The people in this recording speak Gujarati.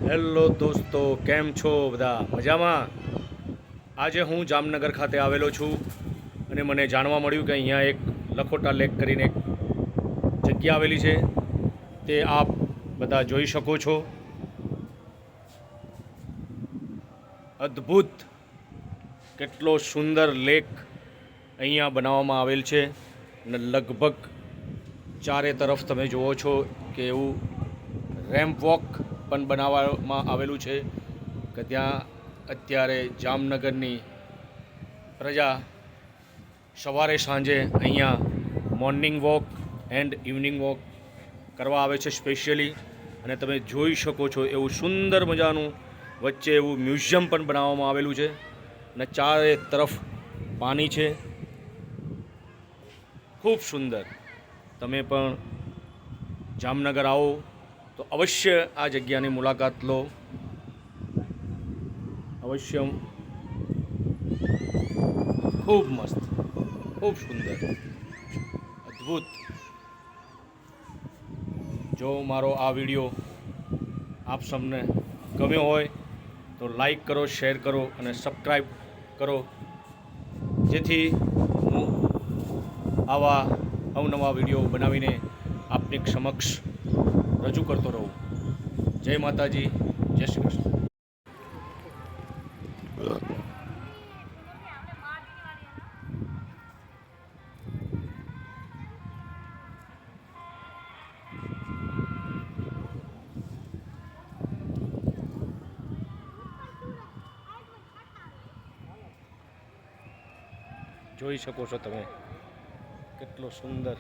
હેલો દોસ્તો, કેમ છો બધા? મજામાં? આજે હું જામનગર ખાતે આવેલો છું અને મને જાણવા મળ્યું કે અહીંયા એક લખોટા લેક કરીને એક જગ્યા આવેલી છે. તે આપ બધા જોઈ શકો છો. અદ્ભુત, કેટલો સુંદર લેક અહીંયા બનાવવામાં આવેલ છે અને લગભગ ચારે તરફ તમે જુઓ છો કે એવું રેમ્પ વોક પણ બનાવવામાં આવેલું છે કે ત્યાં અત્યારે જામનગરની પ્રજા સવારે સાંજે અહીંયા morning walk and evening walk કરવા આવે છે સ્પેશિયલી. અને તમે જોઈ શકો છો એવું સુંદર મજાનું વચ્ચે એવું મ્યુઝિયમ પણ બનાવવામાં આવેલું છે અને ચારે તરફ પાણી છે. ખૂબ સુંદર. તમે પણ જામનગર આવો તો અવશ્ય આ જગ્યાની મુલાકાત લો. અવશ્ય. ખૂબ મસ્ત, ખૂબ સુંદર, અદ્ભુત. જો મારો આ વિડીયો આપ સૌને ગમ્યો હોય તો લાઈક કરો, શેર કરો અને સબસ્ક્રાઈબ કરો, જેથી હું આવા અવનવા વિડીયો બનાવીને આપની સમક્ષ રજૂ કરતો રહું. જય માતાજી, જય શ્રી કૃષ્ણ. જોઈ શકો છો તમે કેટલો સુંદર